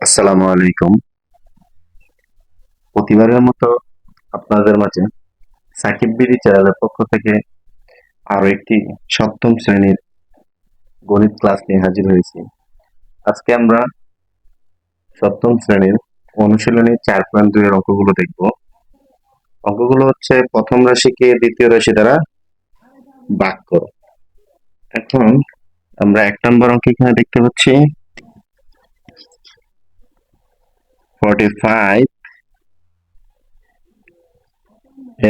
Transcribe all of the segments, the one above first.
আসসালামু আলাইকুম। প্রতিবারের মতো আপনাদের মাঝে সাকিব বিডি চ্যানেলের পক্ষ থেকে আরো একটি সপ্তম শ্রেণীর গণিত ক্লাস নিয়ে হাজির হয়েছি। আজকে আমরা সপ্তম শ্রেণীর অনুশীলনী 4.2 এর অঙ্কগুলো দেখব। অঙ্কগুলো হচ্ছে প্রথম রাশিকে দ্বিতীয় রাশি দ্বারা ভাগ করো। এখন আমরা 1 নম্বর অঙ্ক এখানে দেখতে পাচ্ছি 45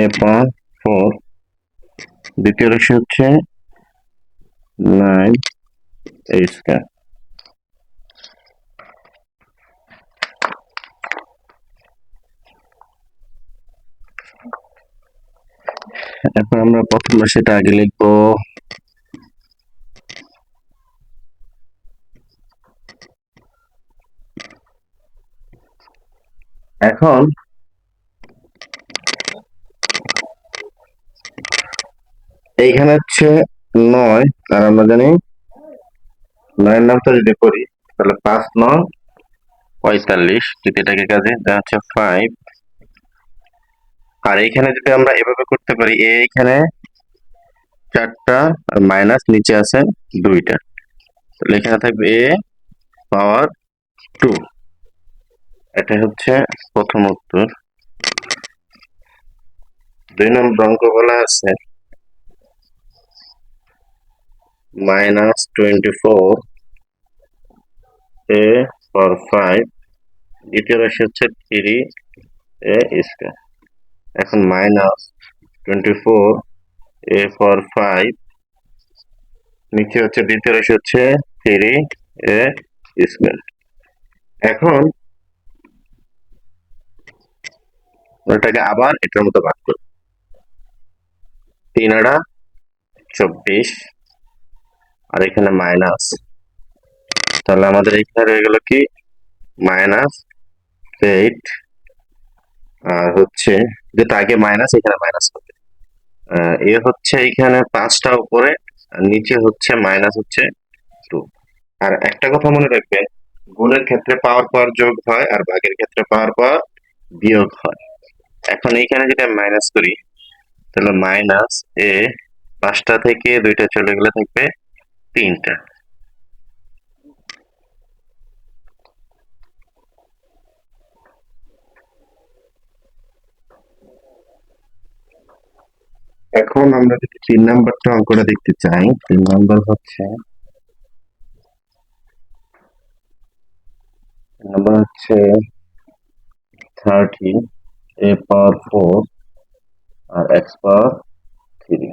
a পাওয়ার 4, দ্বিতীয় রাশি হচ্ছে 9 a স্কয়ার। এখন আমরা প্রথম রাশিটা আগে লিখবো। এখন এইখানে হচ্ছে 9, আর আমরা জানি 9 নামটা যদি করি তাহলে 5 9 45, যদি এটাকে কাজে দেওয়া হচ্ছে 5। আর এইখানে যদি আমরা এভাবে করতে পারি, এইখানে 4টা আর মাইনাস নিচে আছে 2টা, তাহলে এখানে থাকবে a পাওয়ার 2। এটা হচ্ছে প্রথম উত্তর। 2 নম্বর অঙ্ক বলা আছে -24 a পাওয়ার 5, দ্বিতীয় রাশি হচ্ছে 3 a স্কয়ার। এখন -24 a পাওয়ার 5, নিচে হচ্ছে দ্বিতীয় রাশি হচ্ছে 3 a স্কয়ার। এখন এটাকে আবার এটার মতো ভাগ করব। 3 আড়া 24, আর এখানে মাইনাস, তাহলে আমাদের এখানে রয়ে গেল কি -8, আর হচ্ছে যেটা আগে মাইনাস এখানে মাইনাস হবে। এ হচ্ছে এখানে 5টা উপরে, আর নিচে হচ্ছে মাইনাস হচ্ছে 2। আর একটা কথা মনে রাখবেন, গুণের ক্ষেত্রে পাওয়ার পাওয়ার যোগ হয় আর ভাগের ক্ষেত্রে পাওয়ার পাওয়ার বিয়োগ হয়। এখন এইখানে যদি আমি মাইনাস করি তাহলে মাইনাস এ 5টা থেকে 2টা চলে গেলে থাকবে 3টা। এখন আমরা যদি 3 নাম্বারটা অঙ্কটা দেখতে চাই, 3 নাম্বার হচ্ছে 30 a পাওয়ার 4 আর x power 3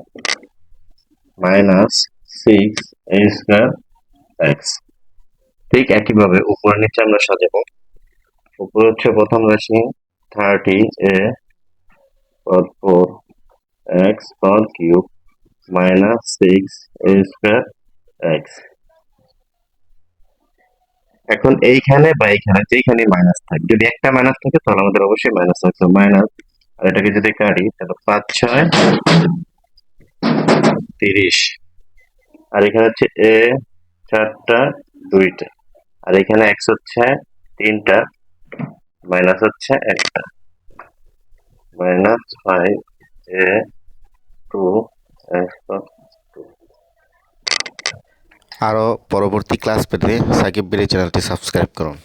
-6 a square x। ঠিক একইভাবে উপরে নিচে আমরা সাজাবো। উপরে হচ্ছে প্রথম রাশি 30 a power 4 x power cube -6 a square x। এখন এইখানে বা এইখানে যেখানে মাইনাস থাকে, যদি একটা মাইনাস থাকে তাহলে আমাদের অবশ্যই মাইনাস থাকবে, মাইনাস। আর এটাকে যদি কাটি তাহলে 5 6 30, আর এখানে হচ্ছে a 4টা 2টা, আর এখানে x হচ্ছে 3টা, মাইনাস হচ্ছে 1টা, -5 a 2 x পাওয়ার 2। আরও পরবর্তী ক্লাস পেতে সাকিব বিডি চ্যানেলটি সাবস্ক্রাইব করুন।